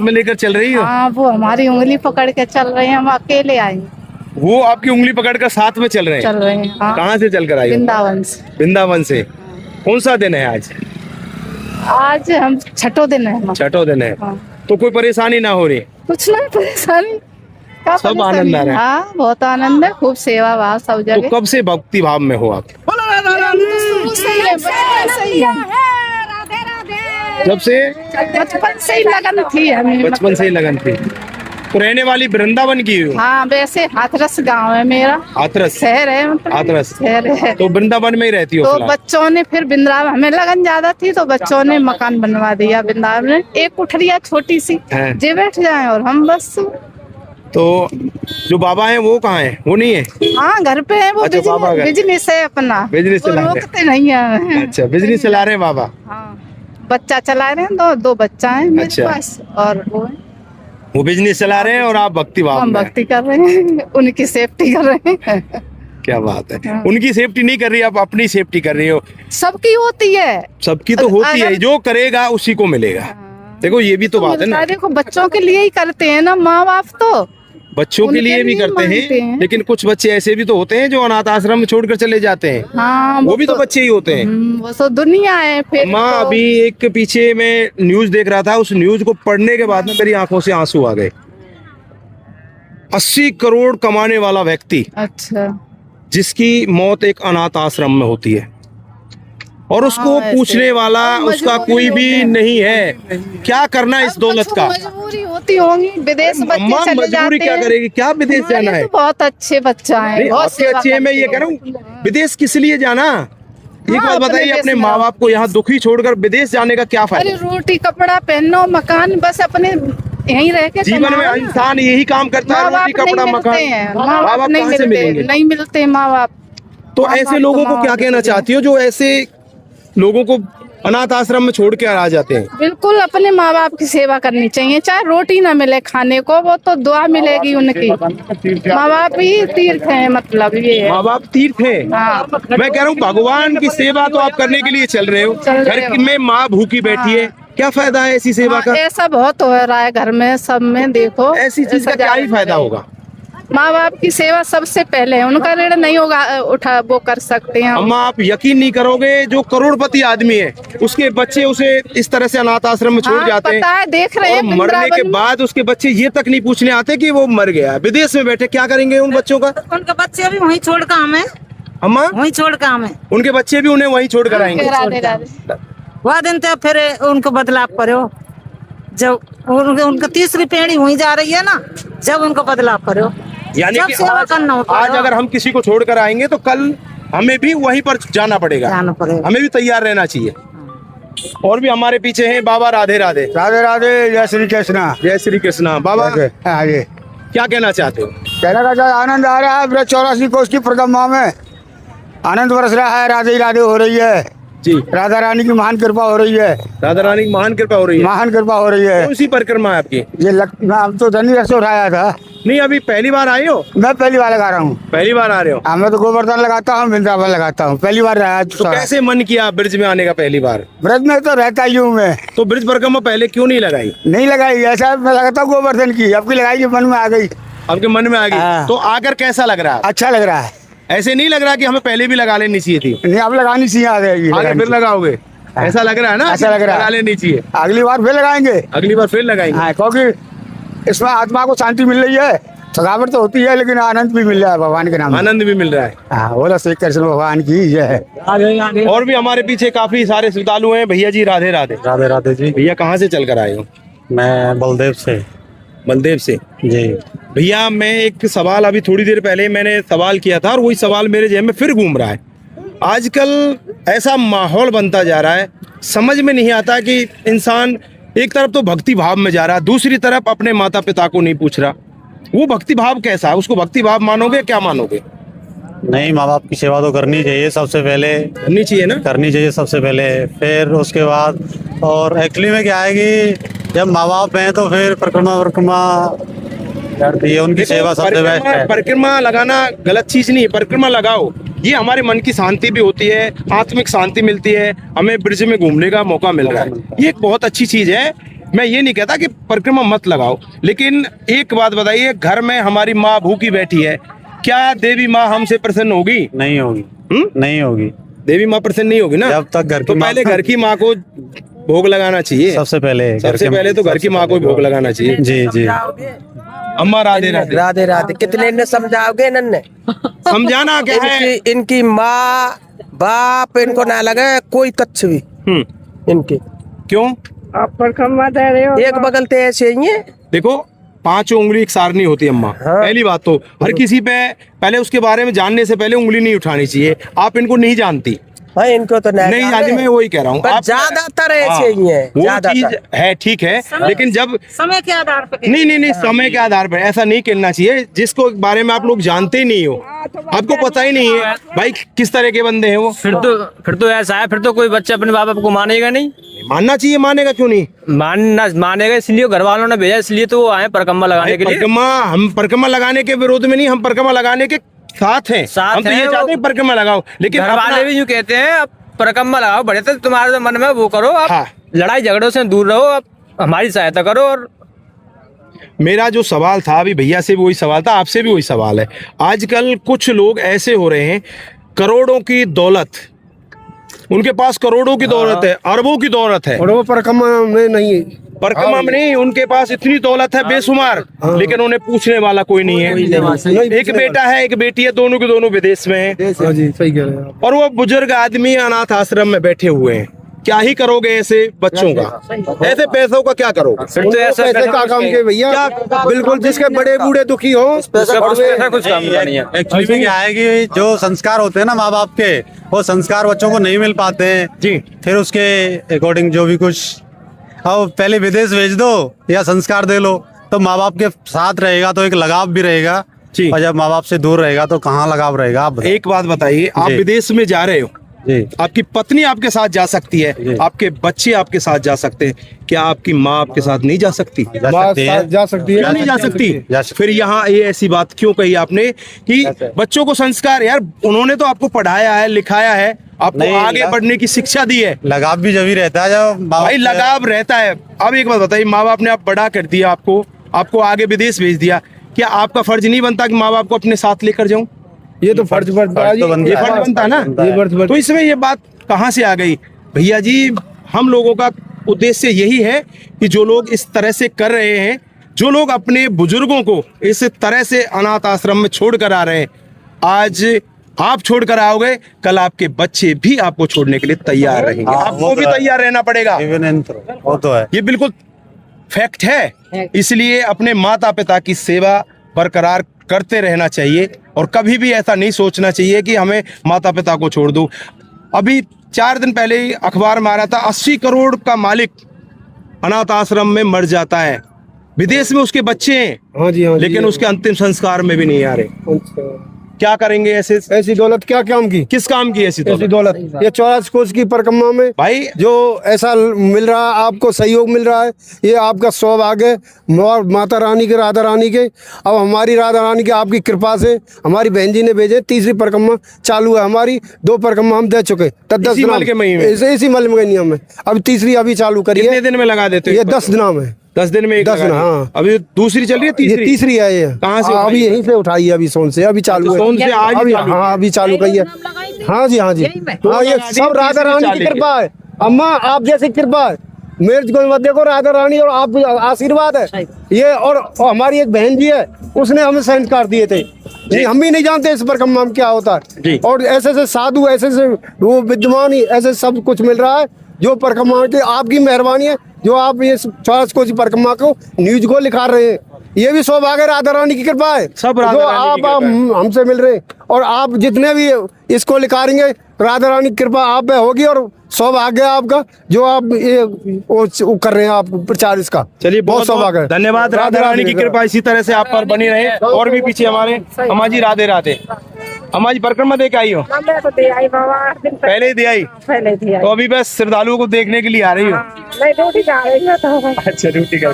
में लेकर चल रही हो? हाँ, वो हमारी उंगली पकड़ के चल रहे हैं, हम अकेले आए हैं। वो आपकी उंगली पकड़कर साथ में चल रहे हैं? चल रहे हैं, हाँ। कहाँ से चल कर आई हो? वृंदावन से। वृंदावन से। कौन सा दिन है आज? आज हम छठो दिन है हमारा। छठो दिन है। हाँ। तो कोई परेशानी ना हो रही? कुछ नहीं परेशानी, क्या सब परेशानी आनंद आ रहा है? हाँ, बहुत आनंद है, खूब सेवा भाव सब तो जगह। कब से भक्ति भाव में हो आप? जब से? बचपन से ही लगन थी हमें। बचपन से ही लगन थी। तो रहने वाली वृंदावन की हो? हाँ, वैसे हाथरस गांव है मेरा। हाथरस शहर है, मतलब हाथरस शहर है। तो वृंदावन में ही रहती हो तो फिलहाल? बच्चों ने फिर वृंदावन, हमें लगन ज्यादा थी तो बच्चों ने मकान बनवा दिया वृंदावन में, एक उठरिया छोटी सी, हैं। जे बैठ जाए और हम बस। तो जो बाबा हैं वो कहाँ हैं? वो नहीं है? हाँ, घर पे है वो। अच्छा, बाबा घर। बिजनेस है अपना, बिजनेस वो चला रहे हैं। रोकते नहीं है। अच्छा, बिजनेस चला रहे हैं बाबा। हाँ, बच्चा चला रहे हैं, दो बच्चा है मेरे अच्छा। पास, और वो बिजनेस चला रहे हैं और आप भक्ति भाव हम में हैं। भक्ति कर रहे हैं, उनकी सेफ्टी कर रहे हैं। क्या बात है। हाँ। उनकी सेफ्टी नहीं कर रही, आप अपनी सेफ्टी कर रही हो। सबकी होती है। सबकी तो होती है, जो करेगा उसी को मिलेगा। देखो ये भी तो बात है ना, देखो बच्चों के लिए ही करते हैं ना माँ बाप, तो बच्चों के उनके लिए भी लिए करते मानते हैं, हैं। लेकिन कुछ बच्चे ऐसे भी तो होते हैं जो अनाथ आश्रम में छोड़कर चले जाते हैं। हाँ, वो भी तो बच्चे ही होते हैं। वो तो दुनिया है फिर। माँ, तो अभी एक के पीछे मैं न्यूज देख रहा था, उस न्यूज को पढ़ने के बाद में मेरी आंखों से आंसू आ गए। 80 करोड़ कमाने वाला व्यक्ति, अच्छा, जिसकी मौत एक अनाथ आश्रम में होती है, और उसको हाँ, ऐसे। पूछने वाला उसका कोई भी नहीं है। क्या करना इस दौलत का? मजबूरी होती होंगी, विदेश बच्चे अम्मा चले मजबूरी जाते क्या हैं। करेगी? क्या विदेश हमारे जाना है? तो बहुत अच्छे बच्चा है, नहीं, बहुत आपके सेवा अच्छे है, मैं ये करते कह रहा हैं। हूँ विदेश किस लिए जाना? एक हाँ, बात अपने बताइए, देश अपने में माँ बाप को यहाँ दुखी छोड़कर विदेश जाने का क्या अरे फायदा? रोटी कपड़ा पहनो, मकान, बस अपने यहीं रह के जीवन में कमाओ ना। इंसान यही काम करता है, माँ बाप रोटी कपड़ा नहीं मकान। मिलते हैं, माँ माँ बाप बाप नहीं कहाँ से मिलते, मिलेंगे? नहीं मिलते माँ बाप। तो माँ ऐसे बाप लोगों तो को माँ क्या बाप कहना होते हैं। चाहती हो जो ऐसे लोगों को अनाथ आश्रम में छोड़ के आ जाते हैं? बिल्कुल अपने माँ बाप की सेवा करनी चाहिए, चाहे रोटी ना मिले खाने को, वो तो दुआ मिलेगी उनकी। माँ बाप ही तीर्थ है, मतलब ये है। माँ बाप तीर्थ है। हाँ। मैं कह रहा हूँ भगवान की सेवा तो आप करने के लिए चल रहे हो, चल रहे घर हो। में माँ भूखी बैठी है, क्या फायदा है ऐसी सेवा का? ऐसा बहुत हो रहा है घर में, सब में देखो। ऐसी चीज का क्या ही फायदा होगा? माँ बाप की सेवा सबसे पहले है, उनका ऋण नहीं होगा उठा, वो कर सकते हैं। अम्मा, आप यकीन नहीं करोगे, जो करोड़पति आदमी है उसके बच्चे उसे इस तरह से अनाथ आश्रम में छोड़ हाँ, जाते हैं, पता है, देख रहे और हैं मरने के वृंदावन में। बाद उसके बच्चे ये तक नहीं पूछने आते कि वो मर गया। विदेश में बैठे क्या करेंगे उन बच्चों का? उनके बच्चे भी वहीं छोड़ कर हमें, अम्मा, वहीं छोड़ कर हमें उनके बच्चे भी उन्हें वहीं छोड़ कर आएंगे। राधे राधे। वह दिन तो फिर उनको बदलाव करो, जब उनका तीसरी पीढ़ी वहीं जा रही है ना, जब उनको बदलाव करो, यानी जब कि सेवा करना होता आज है। अगर हम किसी को छोड़कर आएंगे तो कल हमें भी वहीं पर जाना पड़ेगा, हमें भी तैयार रहना चाहिए। और भी हमारे पीछे हैं बाबा। राधे राधे। राधे राधे, जय श्री कृष्णा। जय श्री कृष्णा। बाबा, हाँ जी, क्या कहना चाहते हो? कहने का जो आनंद आ रहा है, ब्रज 84 कोष की परिक्रमा में आनंद बरस रहा है, राधे राधे हो रही है जी, राधा रानी की महान कृपा हो रही है, राधा रानी की महान कृपा हो रही है। महान कृपा हो रही है। कौन सी परिक्रमा है आपकी? ये अब तो धनी रस उठाया था, नहीं, अभी पहली बार आए हो? मैं पहली बार लगा रहा हूँ। पहली बार आ रहे हो? हाँ, मैं तो गोवर्धन लगाता हूँ, वृंदावन लगाता हूँ, पहली बार रहा। तो कैसे मन किया ब्रिज में आने का पहली बार? ब्रज में तो रहता ही हूँ मैं। तो ब्रिज परिक्रमा पहले क्यों नहीं लगाई? नहीं लगाई, ऐसा मैं लगाता हूँ गोवर्धन की, आपकी लगाई जो मन में आ गई। आपके मन में आ गई? हाँ। तो आकर कैसा लग रहा है? अच्छा लग रहा है। ऐसे नहीं लग रहा कि हमें पहले भी लगा लेनी चाहिए थी? नहीं, अब लगानी चाहिए, आ गई आगे फिर लगाओगे? ऐसा लग रहा है ना? ऐसा लग रहा है। लगा लेनी चाहिए। अगली बार फिर लगाएंगे। अगली बार फिर लगाएंगे। हाँ, क्योंकि इसमें आत्मा को शांति मिल रही है, थकावट तो होती है, लेकिन आनंद भी मिल रहा है भगवान के नाम। आनंद भी मिल रहा है। हाँ, बोला श्री कृष्ण भगवान की जय। और भी हमारे पीछे काफी सारे श्रद्धालु हैं। भैया जी राधे राधे। राधे राधे जी। भैया कहाँ से चल कर आए हो? मैं बलदेव से। बलदेव से। जी भैया, मैं एक सवाल अभी थोड़ी देर पहले मैंने सवाल किया था और वही सवाल मेरे जेब में फिर घूम रहा है। आजकल ऐसा माहौल बनता जा रहा है, समझ में नहीं आता कि इंसान एक तरफ तो भक्ति भाव में जा रहा है, दूसरी तरफ अपने माता पिता को नहीं पूछ रहा। वो भक्ति भाव कैसा है? उसको भक्ति भाव मानोगे, क्या मानोगे? नहीं, माँ बाप की सेवा तो करनी चाहिए सबसे पहले, करनी चाहिए ना? करनी चाहिए सबसे पहले, फिर उसके बाद। और एक्चुअली में क्या है कि जब माँ बाप हैं तो फिर परिक्रमा करती है, उनकी सेवा सबसे बेस्ट है। परिक्रमा लगाना गलत चीज नहीं है, परिक्रमा लगाओ, ये हमारे मन की शांति भी होती है, आत्मिक शांति मिलती है, हमें ब्रिज में घूमने का मौका मिल रहा है, ये एक बहुत अच्छी चीज है। मैं ये नहीं कहता कि परिक्रमा मत लगाओ, लेकिन एक बात बताइए, घर में हमारी माँ भूखी बैठी है, क्या देवी माँ हमसे प्रसन्न होगी? नहीं होगी। नहीं होगी, देवी माँ प्रसन्न नहीं होगी ना। जब तक घर तो की पहले घर की माँ को भोग लगाना चाहिए। सबसे पहले तो घर की माँ को भोग लगाना चाहिए। जी जी। अम्मा राधे राधे। राधे राधे। कितने ने समझाओगे नन्हे? समझाना क्या है? इनकी माँ बाप इनको ना लगे कोई कच्छ भी इनके। क्यों? आप परिक्रमा दे रहे हो? एक बगल ते ऐसे ही है। देखो, 5 उंगली एक सार नहीं होती अम्मा। पहली बात तो हर किसी पे पहले उसके बारे में जानने से पहले उंगली नहीं उठानी चाहिए। आप इनको नहीं जानती। हाँ, इनको तो नहीं आज मैं वही कह रहा हूँ, आप ज्यादातर ऐसे ही है। वो चीज है, ठीक है, लेकिन जब समय के आधार पर नहीं समय के आधार पर ऐसा नहीं कहना चाहिए जिसको बारे में आप लोग जानते ही नहीं हो, आपको पता ही नहीं है भाई किस तरह के बंदे हैं वो। फिर तो ऐसा है, फिर तो कोई बच्चा अपने बाप को मानेगा नहीं। मानना चाहिए, मानेगा क्यों नहीं? मानेगा, इसलिए घर वालों ने भेजा, इसलिए तो वो आए परिक्रमा लगाने के लिए। हम परिक्रमा लगाने के विरोध में नहीं, हम परिक्रमा लगाने के साथ हैं। हम तो ये चाहते हैं परिक्रमा लगाओ, लेकिन घर वाले भी यूँ कहते हैं आप परिक्रमा लगाओ, बड़े तो तुम्हारे मन में वो करो, आप हाँ। लड़ाई झगड़ों से दूर रहो, आप हमारी सहायता करो। और मेरा जो सवाल था अभी भैया से भी वही सवाल था, आपसे भी वही सवाल है। आजकल कुछ लोग ऐसे हो रहे हैं, करोड़ों की दौलत, उनके पास करोड़ों की दौलत है, अरबों की दौलत है, और वो परिक्रमा में नहीं है। परिक्रमा में नहीं, उनके पास इतनी दौलत है बेशुमार, लेकिन उन्हें पूछने वाला कोई नहीं है। एक बेटा है, एक बेटी है, दोनों के दोनों विदेश में हैं। जी सही कह रहे हैं। और वो बुजुर्ग आदमी अनाथ आश्रम में बैठे हुए हैं। क्या ही करोगे ऐसे बच्चों का? ऐसे पैसों का क्या करोगे? फिर तो ऐसा पैसे का काम के भैया, बिल्कुल जिसके बड़े बूढ़े दुखी हो कुछ काम का नहीं है। एक्चुअली में क्या है कि जो संस्कार होते हैं ना माँ बाप के, वो संस्कार बच्चों को नहीं मिल पाते हैं जी। फिर उसके अकॉर्डिंग जो भी कुछ, अब पहले विदेश भेज दो या संस्कार दे लो, तो माँ बाप के साथ रहेगा तो एक लगाव भी रहेगा जी। और जब माँ बाप से दूर रहेगा तो कहाँ लगाव रहेगा? आप बताइए। एक बात बताइए, आप जी। विदेश में जा रहे हो, जी। आपकी पत्नी आपके साथ जा सकती है, जी। आपके बच्चे आपके साथ जा सकते हैं, क्या आपकी माँ आपके साथ नहीं जा सकती? जा सकती है। जा सकती क्यों है। नहीं जा सकती? जा सकती। फिर यहाँ ये ऐसी बात क्यों कही आपने कि बच्चों को संस्कार, यार उन्होंने तो आपको पढ़ाया है, लिखाया है, आपको नहीं, आगे बढ़ने की शिक्षा दी है। लगाव भी जब ही रहता है जब माँ बाप भाई से- लगाव रहता है। अब एक बात बताइए, माँ बाप ने आप बड़ा कर दिया, आपको आगे विदेश भेज दिया, क्या आपका फर्ज नहीं बनता कि माँ बाप को अपने साथ लेकर जाऊं? ये तो फर्ज बनता है, तो बनता ये है। फर्ज बनता है ना। ये फर्ज बनता तो इसमें ये बात कहाँ से आ गई? भैया जी, हम लोगों का उद्देश्य यही है कि जो लोग इस तरह से कर रहे हैं, जो लोग अपने बुजुर्गों को इस तरह से अनाथ आश्रम में छोड़ कर आ रहे हैं, आज आप छोड़ कर आओगे, कल आपके बच्चे भी आपको छोड़ने के लिए तैयार रहेंगे। हाँ, आपको वो भी तो है। तैयार रहना पड़ेगा। Even and through, वो तो है। ये बिल्कुल फैक्ट है। इसलिए अपने माता पिता की सेवा बरकरार करते रहना चाहिए और कभी भी ऐसा नहीं सोचना चाहिए कि हमें माता पिता को छोड़ दो। अभी 4 दिन पहले ही अखबार में आ रहा था, 80 करोड़ का मालिक अनाथ आश्रम में मर जाता है, विदेश में उसके बच्चे हैं, हाँ जी, हाँ जी। लेकिन उसके अंतिम संस्कार में भी नहीं आ रहे। अच्छा। क्या करेंगे ऐसे? ऐसी दौलत क्या काम की? किस काम की ऐसी ऐसी दौलत? दौलत ये 84 कोस की परिक्रमा में भाई जो ऐसा मिल रहा है, आपको सहयोग मिल रहा है, ये आपका सौभाग्य है और माता रानी के, राधा रानी के। अब हमारी राधा रानी की आपकी कृपा से हमारी बहन जी ने भेजे, तीसरी परिक्रमा चालू है हमारी। 2 परिक्रमा हम दे चुके, 10 इसी मल के महीने में? इसी मल में नियम में। अब तीसरी अभी चालू करी कितने है। दिन में लगा देते हो? ये 10 दिनों में। 10 दिन में एक 10 लगा दिन, दी। हाँ। अभी दूसरी चल रही है, ये तीसरी? तीसरी है ये। कहाँ से उठाई अभी है? यहीं से उठाई है, अभी सोन से अभी चालू है। सोन से आज अभी, चालू? हाँ अभी चालू करी है। हाँ जी, हाँ जी। हाँ, ये सब राधा रानी की कृपा है। अम्मा आप जैसी कृपा है, मेरे को देखो राधा रानी और आप आशीर्वाद है ये। और हमारी एक बहन जी है, उसने हमें संस्कार दिए थे। नहीं, हम भी नहीं जानते इस परिक्रमा में क्या होता जी। है। और ऐसे साधु, ऐसे वो विद्वान, ऐसे सब कुछ मिल रहा है जो परिक्रमा की आपकी मेहरबानी है, जो आप ये 84 कोस की परिक्रमा को न्यूज को लिखा रहे हैं। ये भी सौभाग्य राधा रानी की कृपा है, सब राधा जो रानी की आप कृपा है। हमसे मिल रहे हैं। और आप जितने भी इसको लिखाएंगे, राधा रानी की कृपा आप पे होगी और सौभाग्य है आपका, जो आप ये वो कर रहे हैं, आप प्रचार इसका। चलिए, बहुत सौभाग्य है। धन्यवाद। राधा रानी की कृपा इसी तरह से आप पर बनी रहे। और भी पीछे हमारे अम्मा जी, राधे राधे। अम्मा जी, परिक्रमा दे के आई हो? मैं तो दे आई बाबा, 8 दिन पहले ही दे आई? पहले दे आई। तो अभी बस श्रद्धालुओं को देखने के लिए आ रही हो? नहीं, ड्यूटी जा रही है तो। अच्छा, ड्यूटी कर